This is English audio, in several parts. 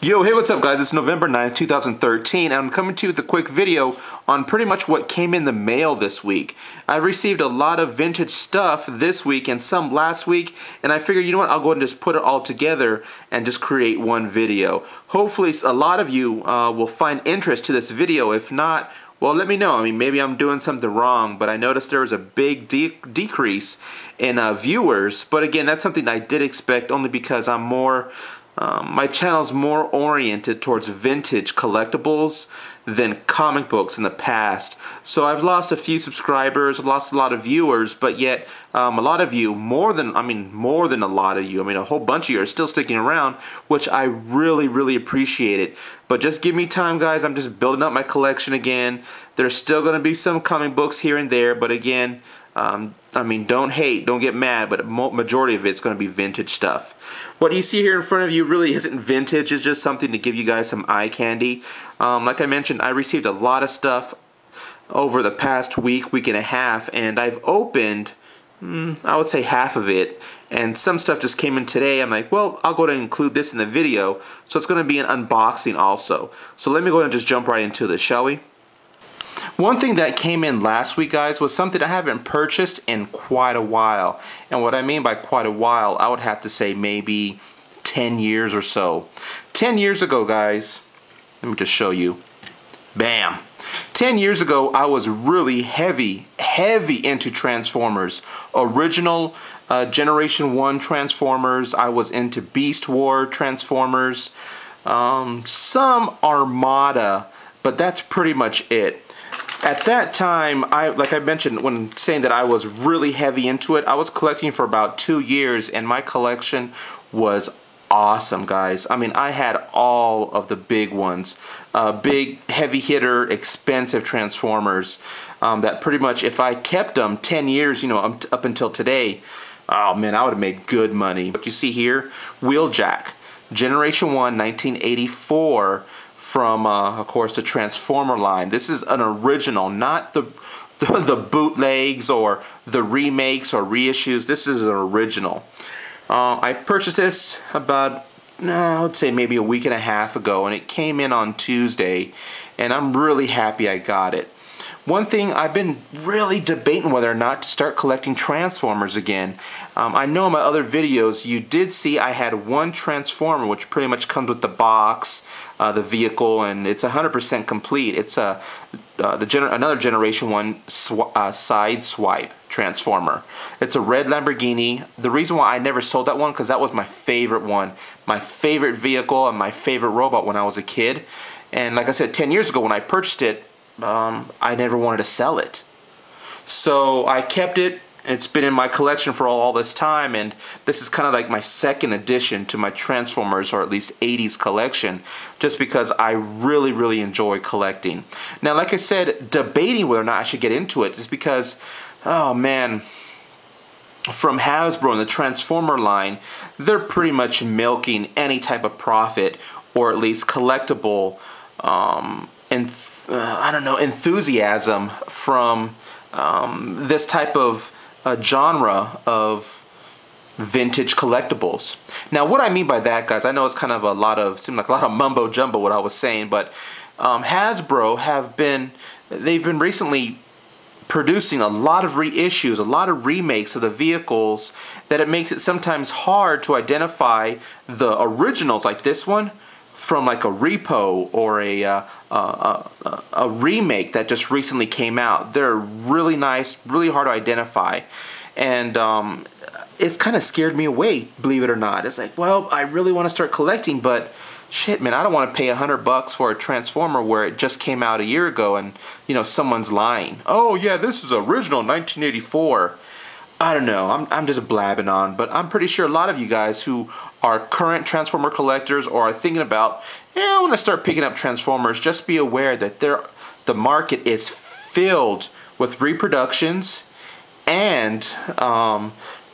Yo, hey, what's up guys? It's November 9th, 2013, and I'm coming to you with a quick video on pretty much what came in the mail this week. I received a lot of vintage stuff this week and some last week, and I figured, you know what, I'll go ahead and just put it all together and just create one video. Hopefully a lot of you will find interest to this video. If not, well, let me know. I mean, maybe I'm doing something wrong, but I noticed there was a big decrease in viewers. But again, that's something I did expect, only because I'm more... my channel's more oriented towards vintage collectibles than comic books in the past. So I've lost a few subscribers, lost a lot of viewers, but yet a lot of you, more than a lot of you, a whole bunch of you are still sticking around, which I really appreciate it. But just give me time, guys. I'm just building up my collection again. There's still going to be some comic books here and there, but again, don't hate, don't get mad, but majority of it's going to be vintage stuff. What you see here in front of you really isn't vintage. It's just something to give you guys some eye candy. Like I mentioned, I received a lot of stuff over the past week and a half, and I've opened, I would say half of it, and some stuff just came in today. I'm like, well, I'll go ahead and include this in the video, so it's going to be an unboxing also. So let me go ahead and just jump right into this, shall we? One thing that came in last week, guys, was something I haven't purchased in quite a while. And what I mean by quite a while, I would have to say maybe 10 years or so. 10 years ago, guys, let me just show you. Bam! 10 years ago, I was really heavy into Transformers. Original Generation 1 Transformers. I was into Beast War Transformers. Some Armada, but that's pretty much it. At that time, like I mentioned when saying that I was really heavy into it, I was collecting for about 2 years, and my collection was awesome, guys. I had all of the big ones, big, heavy hitter, expensive Transformers that pretty much, if I kept them 10 years, up until today, oh man, I would have made good money. What you see here, Wheeljack, Generation 1, 1984. From, of course, the Transformer line. This is an original, not the bootlegs or the remakes or reissues. This is an original. I purchased this about, I would say maybe a week and a half ago, and it came in on Tuesday, and I'm really happy I got it. One thing, I've been really debating whether or not to start collecting Transformers again. I know in my other videos you did see I had one Transformer, which pretty much comes with the box, the vehicle, and it's 100% complete. It's another Generation 1 side swipe Transformer. It's a red Lamborghini. The reason why I never sold that one, because that was my favorite one, my favorite vehicle, and my favorite robot when I was a kid. And like I said, 10 years ago when I purchased it, I never wanted to sell it. So I kept it. It's been in my collection for all this time, and this is kind of like my second addition to my Transformers, or at least 80s collection, just because I really enjoy collecting. Now, like I said, debating whether or not I should get into it, just because, oh man, from Hasbro and the Transformer line, they're pretty much milking any type of profit, or at least collectible enthusiasm from this type of genre of vintage collectibles. Now, what I mean by that, guys, I know it's kind of seemed like a lot of mumbo jumbo what I was saying, but Hasbro they've been recently producing a lot of reissues, a lot of remakes of the vehicles, that it makes it sometimes hard to identify the originals like this one from like a repo or a remake that just recently came out. They're really nice, really hard to identify, and it's kind of scared me away, believe it or not. It's like, well, I really want to start collecting, but shit, man, I don't want to pay $100 for a Transformer where it just came out a year ago, and someone's lying. Oh yeah, this is original 1984. I don't know, I'm just blabbing on, but I'm pretty sure a lot of you guys who are current Transformer collectors or are thinking about, I want to start picking up Transformers, just be aware that the market is filled with reproductions and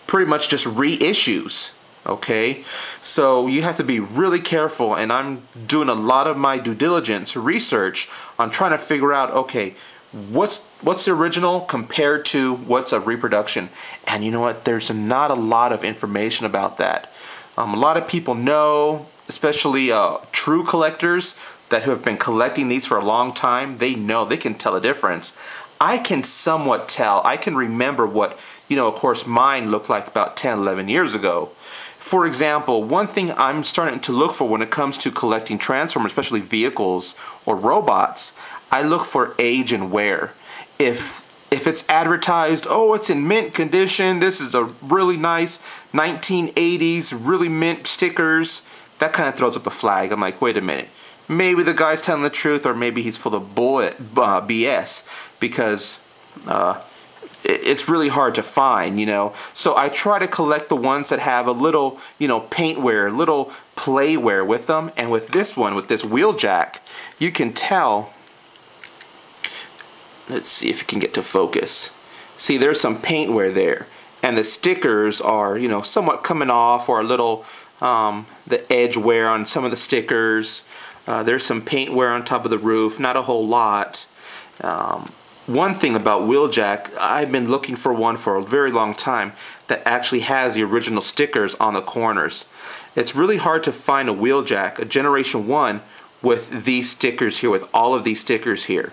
pretty much just reissues. Okay, so you have to be really careful, and I'm doing a lot of my due diligence research on trying to figure out, okay, what's the original compared to what's a reproduction. And you know what, there's not a lot of information about that. A lot of people know especially true collectors that have been collecting these for a long time, they know, they can tell a difference. I can somewhat tell. I can remember what, of course, mine looked like about 10, 11 years ago. For example, one thing I'm starting to look for when it comes to collecting Transformers, especially vehicles or robots, I look for age and wear. If it's advertised, oh, it's in mint condition, this is a really nice 1980s, really mint stickers, that kind of throws up a flag. I'm like, wait a minute. Maybe the guy's telling the truth, or maybe he's full of BS, because it's really hard to find, So I try to collect the ones that have a little, paintwear, little playware with them. And with this one, with this wheeljack, you can tell. Let's see if you can get to focus. See, there's some paintwear there. And the stickers are, somewhat coming off, or a little, the edge wear on some of the stickers. There's some paintwear on top of the roof, not a whole lot. One thing about wheeljack, I've been looking for one for a very long time that actually has the original stickers on the corners. It's really hard to find a wheeljack, a Generation 1, with these stickers here, with all of these stickers here.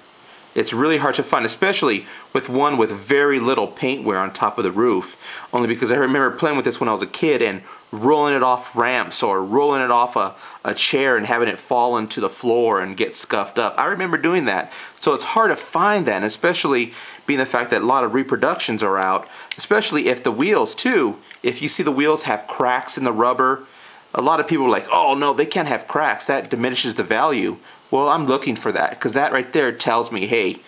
It's really hard to find, especially with one with very little paintwear on top of the roof. Only because I remember playing with this when I was a kid and rolling it off ramps or rolling it off a chair and having it fall into the floor and get scuffed up. I remember doing that. So it's hard to find that, especially being the fact that a lot of reproductions are out, especially if the wheels too, if you see the wheels have cracks in the rubber, a lot of people are like, oh no, they can't have cracks, that diminishes the value. Well, I'm looking for that, because that right there tells me, hey,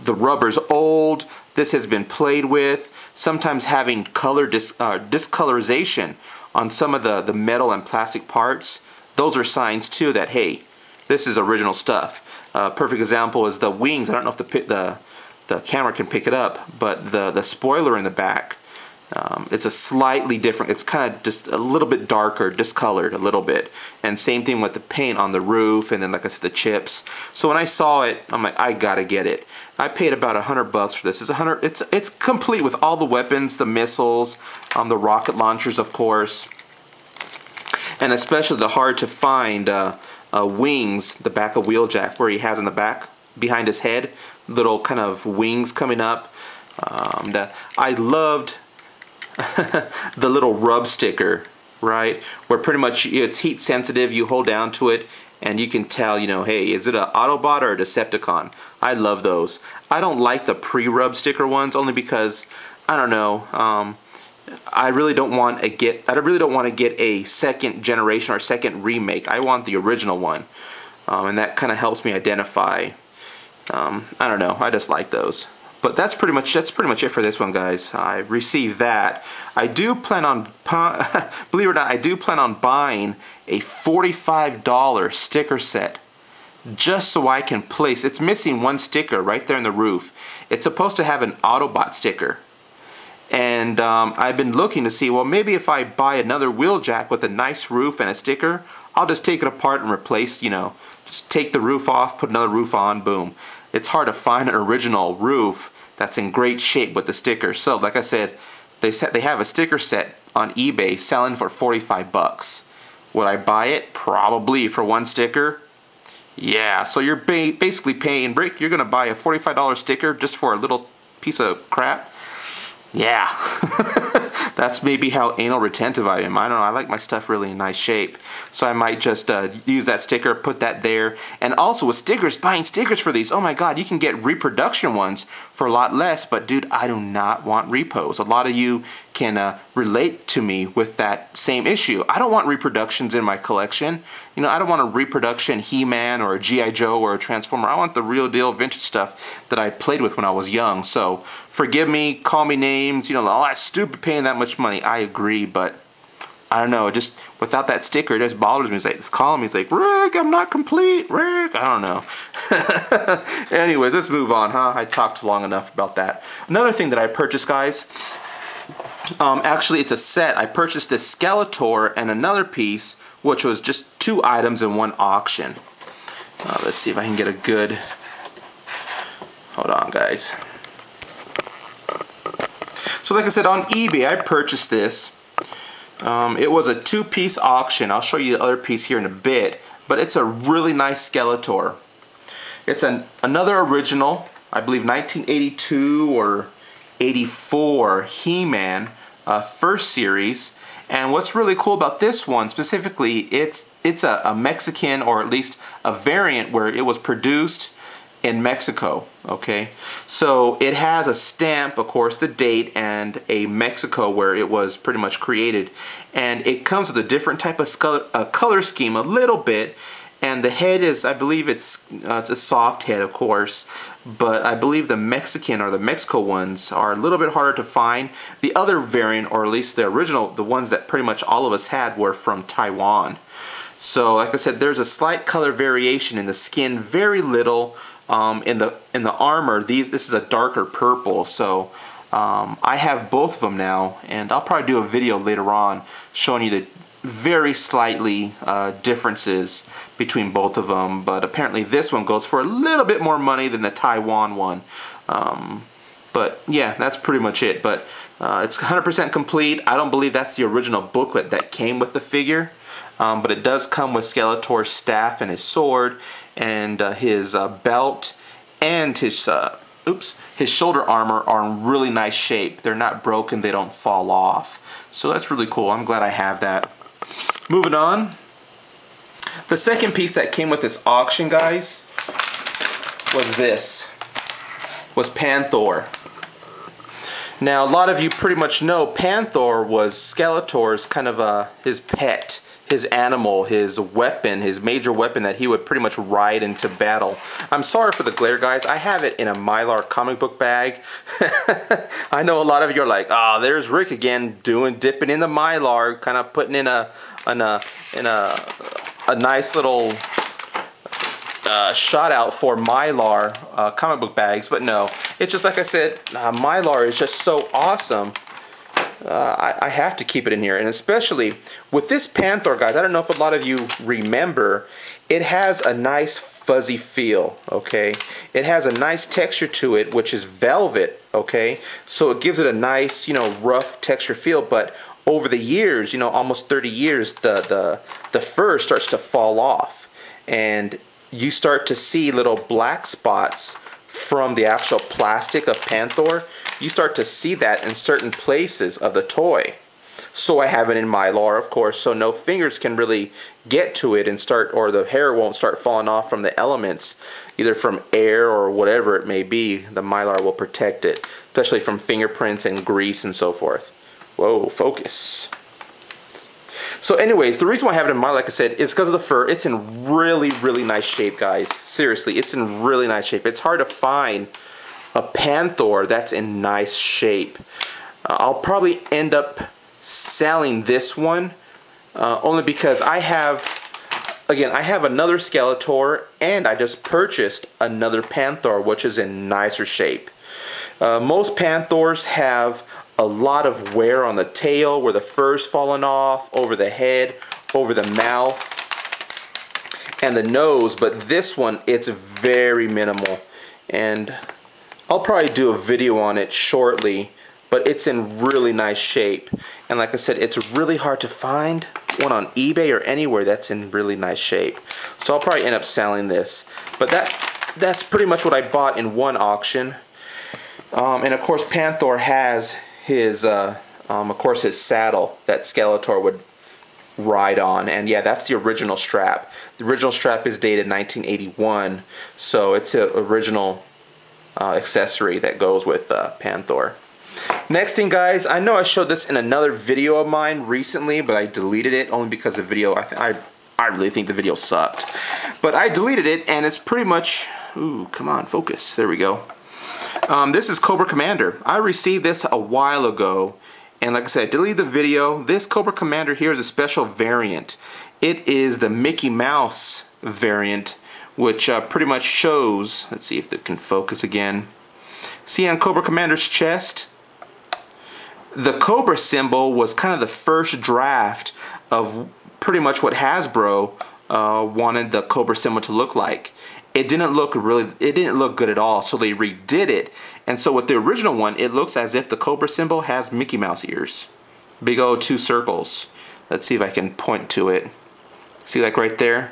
the rubber's old, this has been played with. Sometimes having color discolorization on some of the metal and plastic parts, those are signs too that, hey, this is original stuff. Perfect example is the wings. I don't know if the camera can pick it up, but the spoiler in the back, it's a slightly different, it's kind of just a little bit darker, discolored a little bit. And same thing with the paint on the roof, and then like I said, the chips. So when I saw it, I'm like, I gotta get it. I paid about $100 for this. It's complete with all the weapons, the missiles, the rocket launchers, of course, and especially the hard to find wings, the back of wheeljack, where he has in the back behind his head, little kind of wings coming up. I loved the little rub sticker, right, where pretty much it's heat sensitive. You hold down to it and you can tell, hey, is it an Autobot or a Decepticon? I love those. I don't like the pre-rub sticker ones, only because I don't know, I really don't want to get a second generation or second remake. I want the original one, and that kind of helps me identify. I don't know, I just like those. But that's pretty much it for this one, guys. I received that. I do plan on, believe it or not, I do plan on buying a $45 sticker set just so I can place. It's missing one sticker right there in the roof. It's supposed to have an Autobot sticker. And I've been looking to see, well, maybe if I buy another wheeljack with a nice roof and a sticker, I'll just take it apart and replace, just take the roof off, put another roof on, boom. It's hard to find an original roof that's in great shape with the sticker. So, like I said, they have a sticker set on eBay selling for 45 bucks. Would I buy it? Probably, for one sticker. Yeah, so you're basically paying, Rick, you're going to buy a $45 sticker just for a little piece of crap? Yeah. That's maybe how anal retentive I am. I don't know, I like my stuff really in nice shape. So I might just use that sticker, put that there. And also with stickers, buying stickers for these, oh my god, you can get reproduction ones for a lot less. But dude, I do not want repos. A lot of you can relate to me with that same issue. I don't want reproductions in my collection. I don't want a reproduction He-Man or a G.I. Joe or a Transformer. I want the real deal vintage stuff that I played with when I was young. So forgive me, call me names, oh, that's stupid paying that much money. I agree, but I don't know, just without that sticker, it just bothers me. It's calling me, it's like, Rick, I'm not complete, Rick. I don't know. Anyways, let's move on, huh? I talked long enough about that. Another thing that I purchased, guys, actually it's a set. I purchased this Skeletor and another piece, which was just 2 items in one auction. Let's see if I can get a good, hold on, guys. So like I said, on eBay, I purchased this. It was a two-piece auction. I'll show you the other piece here in a bit, but it's a really nice Skeletor. It's another original, I believe 1982 or 84 He-Man first series. And what's really cool about this one specifically, it's a Mexican, or at least a variant where it was produced in Mexico. Okay, so it has a stamp, of course, the date, and a Mexico where it was pretty much created, and it comes with a different type of color scheme a little bit. And the head is, I believe it's a soft head, of course, but I believe the Mexican or the Mexico ones are a little bit harder to find. The other variant, or at least the original, the ones that pretty much all of us had, were from Taiwan. So like I said, there's a slight color variation in the skin, very little. In the armor, this is a darker purple. So I have both of them now, and I'll probably do a video later on showing you the very slightly differences between both of them. But apparently this one goes for a little bit more money than the Taiwan one. But yeah, that's pretty much it. But it's 100% complete. I don't believe that's the original booklet that came with the figure. But it does come with Skeletor's staff and his sword, and his belt, and his shoulder armor are in really nice shape. They're not broken, they don't fall off. So that's really cool. I'm glad I have that. Moving on. The second piece that came with this auction, guys, was Panther. Now, a lot of you pretty much know Panther was Skeletor's kind of his pet, his animal, his weapon, his major weapon that he would pretty much ride into battle. I'm sorry for the glare, guys. I have it in a Mylar comic book bag. I know a lot of you are like, "Ah, oh, there's Rick again dipping in the Mylar, kind of putting in a nice little shot out for Mylar comic book bags." But no, it's just like I said, Mylar is just so awesome. I have to keep it in here, and especially with this Panther, guys. I don't know if a lot of you remember, it has a nice fuzzy feel. Okay, it has a nice texture to it, which is velvet. Okay, so it gives it a nice, rough texture feel. But over the years, almost 30 years, the fur starts to fall off, and you start to see little black spots from the actual plastic of Panther. You start to see that in certain places of the toy. So I have it in Mylar, of course, so no fingers can really get to it and or the hair won't start falling off from the elements, either from air or whatever it may be. The Mylar will protect it, especially from fingerprints and grease and so forth. Whoa, focus. So anyways, the reason why I have it in Mylar, like I said, is because of the fur. It's in really, really nice shape, guys. Seriously, it's in really nice shape. It's hard to find a Panther that's in nice shape. I'll probably end up selling this one only because I have another Skeletor, and I just purchased another Panther, which is in nicer shape. Most Panthers have a lot of wear on the tail, where the fur's fallen off, over the head, over the mouth, and the nose, but this one, it's very minimal. And I'll probably do a video on it shortly, but it's in really nice shape. And like I said, it's really hard to find one on eBay or anywhere that's in really nice shape. So I'll probably end up selling this. But that's pretty much what I bought in one auction. And of course, Panther has his saddle that Skeletor would ride on. And yeah, that's the original strap. The original strap is dated 1981, so it's an original accessory that goes with Panther. Next thing, guys, I know I showed this in another video of mine recently, but I deleted it only because the video, I really think the video sucked. But I deleted it, and it's pretty much, ooh, come on, focus, there we go. This is Cobra Commander. I received this a while ago, and like I said, I deleted the video. This Cobra Commander here is a special variant. It is the Mickey Mouse variant, which pretty much shows, let's see if it can focus again. See on Cobra Commander's chest? The Cobra symbol was kind of the first draft of pretty much what Hasbro wanted the Cobra symbol to look like. It didn't look good at all, so they redid it. And so with the original one, it looks as if the Cobra symbol has Mickey Mouse ears. Big old two circles. Let's see if I can point to it. See, like right there?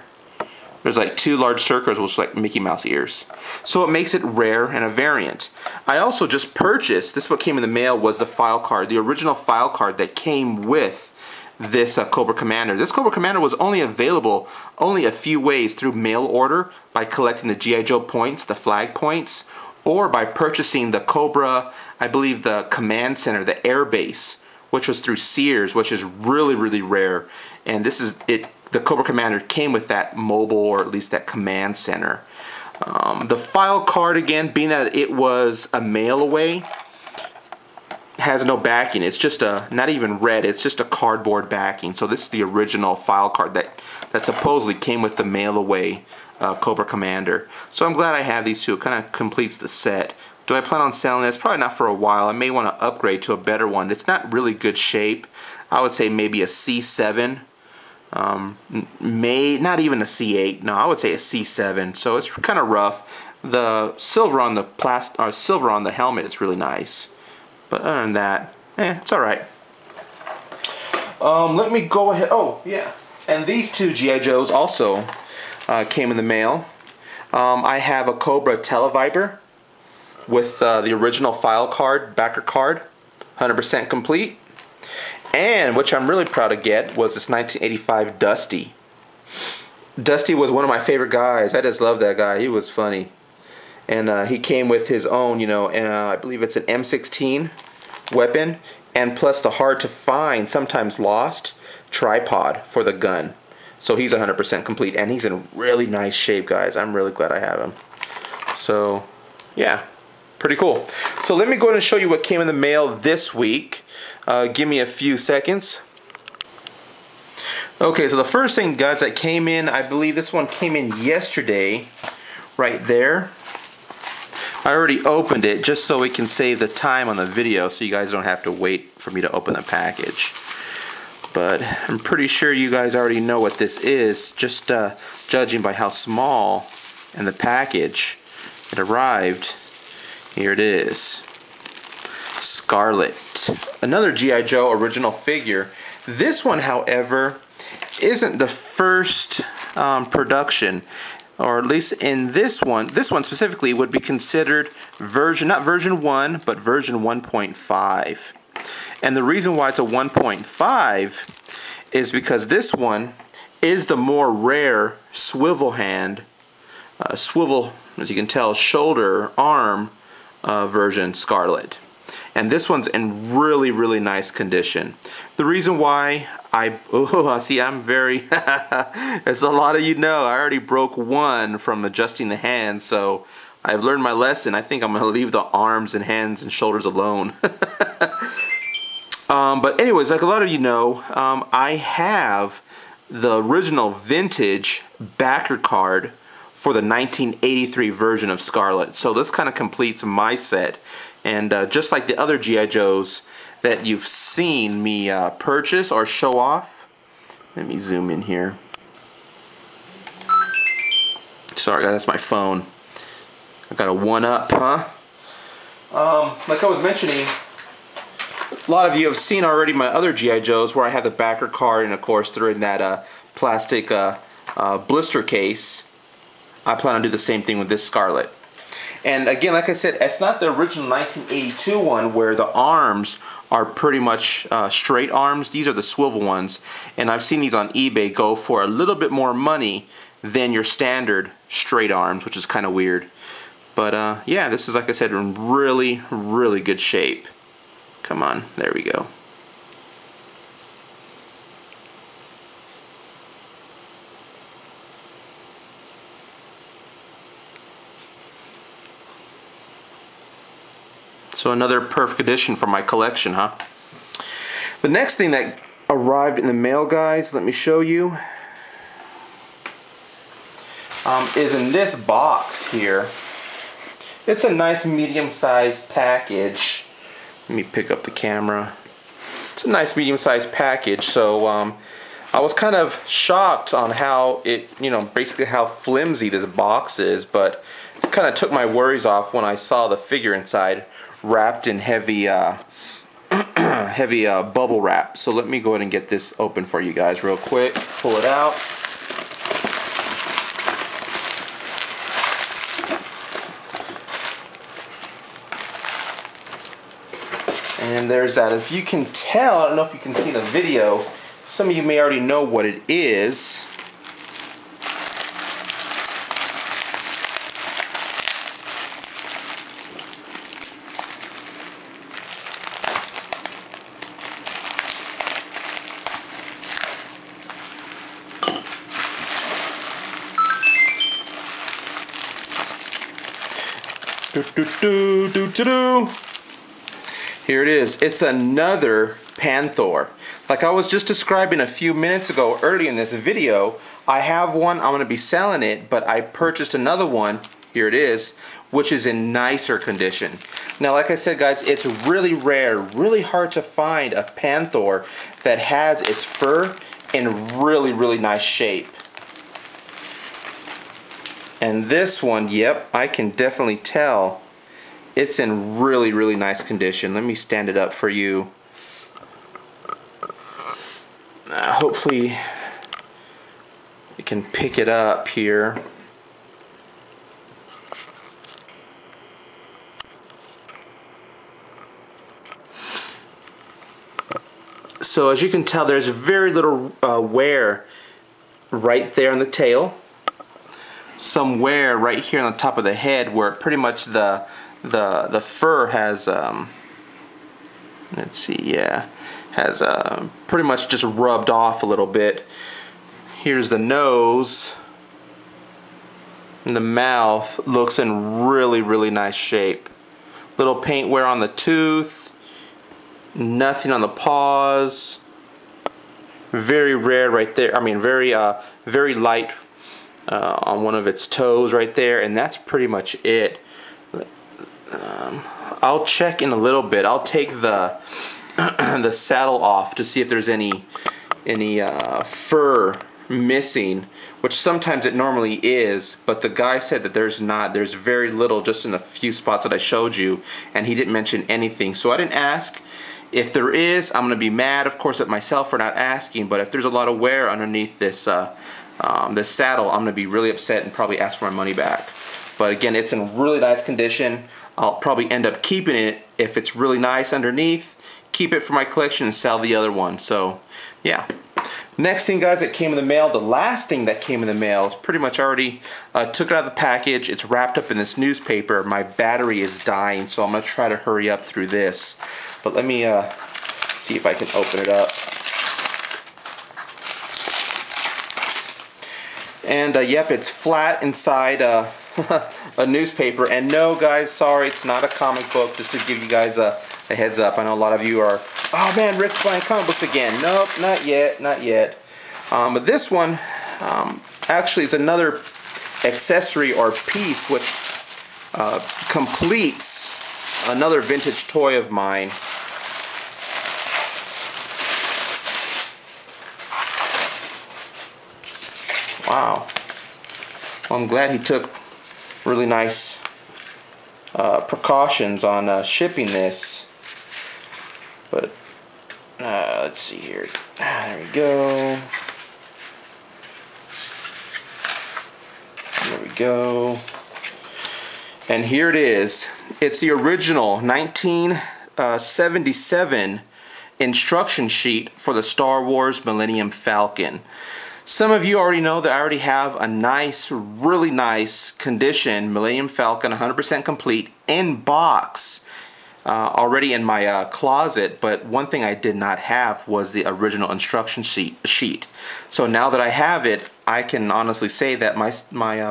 There's like two large circles, which are like Mickey Mouse ears. So it makes it rare and a variant. I also just purchased, this is what came in the mail, was the file card. The original file card that came with this Cobra Commander. This Cobra Commander was only available only a few ways: through mail order, by collecting the G.I. Joe points, the flag points, or by purchasing the Cobra, I believe the command center, the air base, which was through Sears, which is really, really rare. And this is it. The Cobra Commander came with that mobile, or at least that command center. The file card, again, being that it was a mail away, has no backing. It's just a, not even red, it's just a cardboard backing. So this is the original file card that supposedly came with the mail away Cobra Commander. So I'm glad I have these two. It kind of completes the set. Do I plan on selling this? Probably not for a while. I may want to upgrade to a better one. It's not really good shape. I would say maybe a C7. Not even a C8. No, I would say a C7. So it's kind of rough. The silver on the silver on the helmet is really nice. But other than that, it's alright. Let me go ahead. Oh, yeah. And these two G.I. Joes also came in the mail. I have a Cobra Televiper with the original file card, backer card, 100% complete. And, which I'm really proud to get, was this 1985 Dusty. Dusty was one of my favorite guys. I just love that guy. He was funny. And he came with his own, you know, I believe it's an M16 weapon, and plus the hard to find, sometimes lost, tripod for the gun. So he's 100% complete, and he's in really nice shape, guys. I'm really glad I have him. So, yeah, pretty cool. So let me go ahead and show you what came in the mail this week. Give me a few seconds. Okay, so the first thing, guys, that came in, I believe this one came in yesterday, right there. I already opened it just so we can save the time on the video so you guys don't have to wait for me to open the package. But I'm pretty sure you guys already know what this is, just judging by how small and the package it arrived. Here it is. Scarlet. Another G.I. Joe original figure. This one, however, isn't the first production. Or at least in this one specifically would be considered version, not version 1, but version 1.5. And the reason why it's a 1.5 is because this one is the more rare swivel hand, swivel, as you can tell, shoulder, arm version Scarlet. And this one's in really, really nice condition. The reason why see, I'm very, as a lot of you know, I already broke one from adjusting the hands, so I've learned my lesson. I think I'm going to leave the arms and hands and shoulders alone. But anyways, like a lot of you know, I have the original vintage backer card for the 1983 version of Scarlet. So this kind of completes my set. And just like the other G.I. Joes that you've seen me purchase or show off. Let me zoom in here. Sorry, that's my phone. I got a 1-up, huh? Like I was mentioning, a lot of you have seen already my other G.I. Joes where I have the backer card, and of course they're in that plastic blister case. I plan on doing the same thing with this Scarlet. And again, like I said, it's not the original 1982 one where the arms are pretty much straight arms. These are the swivel ones. And I've seen these on eBay go for a little bit more money than your standard straight arms, which is kind of weird. But yeah, this is, like I said, in really, really good shape. Come on, there we go. So another perfect addition for my collection, huh? The next thing that arrived in the mail, guys, let me show you, is in this box here. It's a nice medium-sized package. Let me pick up the camera. It's a nice medium-sized package. So I was kind of shocked on how it, you know, basically how flimsy this box is, but it kind of took my worries off when I saw the figure inside, wrapped in heavy heavy bubble wrap. So let me go ahead and get this open for you guys real quick. Pull it out. And there's that. If you can tell, I don't know if you can see the video, some of you may already know what it is. Here it is. It's another Panther. Like I was just describing a few minutes ago early in this video, I have one, I'm going to be selling it, but I purchased another one, here it is, which is in nicer condition. Now like I said guys, it's really rare, really hard to find a Panther that has its fur in really nice shape. And this one, yep, I can definitely tell it's in really nice condition. Let me stand it up for you. Hopefully you can pick it up here. So as you can tell, there's very little wear right there on the tail. Some wear right here on the top of the head where pretty much the fur has let's see, yeah, has pretty much just rubbed off a little bit. Here's the nose, and the mouth looks in really nice shape. Little paint wear on the tooth, nothing on the paws. Very rare right there. I mean, very light on one of its toes right there, and that's pretty much it. I'll check in a little bit. I'll take the the saddle off to see if there's any fur missing, which sometimes it normally is, but the guy said that there's not. There's very little, just in the few spots that I showed you, and he didn't mention anything, so I didn't ask. If there is, I'm gonna be mad, of course, at myself for not asking, but if there's a lot of wear underneath this this saddle, I'm gonna be really upset and probably ask for my money back. But again, it's in really nice condition. I'll probably end up keeping it if it's really nice underneath, keep it for my collection and sell the other one. So yeah. Next thing guys that came in the mail, the last thing that came in the mail is pretty much already took it out of the package. It's wrapped up in this newspaper. My battery is dying, so I'm gonna try to hurry up through this. But let me see if I can open it up. And yep, it's flat inside a newspaper. And no guys, sorry, it's not a comic book, just to give you guys a heads up. I know a lot of you are, oh man, Rick's buying comic books again. Nope, not yet, not yet. But this one actually is another accessory or piece which completes another vintage toy of mine. Wow. Well, I'm glad he took really nice precautions on shipping this. But let's see here. There we go. There we go. And here it is. It's the original 1977 instruction sheet for the Star Wars Millennium Falcon. Some of you already know that I already have a nice, really nice condition Millennium Falcon 100% complete in box already in my closet, but one thing I did not have was the original instruction sheet. So now that I have it, I can honestly say that my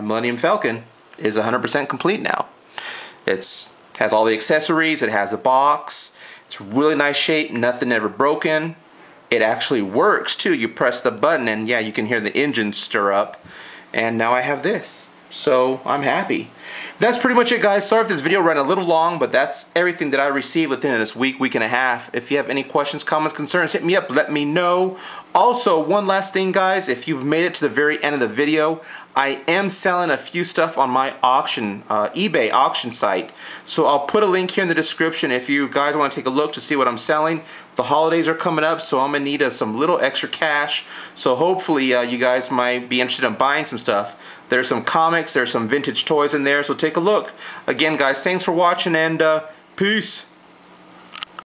Millennium Falcon is 100% complete now. It has all the accessories, it has a box, it's really nice shape, nothing ever broken. It actually works too. You press the button and yeah, you can hear the engine stir up. And now I have this. So I'm happy. That's pretty much it, guys. Sorry if this video ran a little long, but that's everything that I received within this week and a half. If you have any questions, comments, concerns, hit me up, let me know. Also, one last thing, guys, if you've made it to the very end of the video, I am selling a few stuff on my auction, eBay auction site. So I'll put a link here in the description if you guys want to take a look to see what I'm selling. The holidays are coming up, so I'm going to need some little extra cash. So hopefully you guys might be interested in buying some stuff. There's some comics, there's some vintage toys in there, so take a look. Again, guys, thanks for watching, and peace.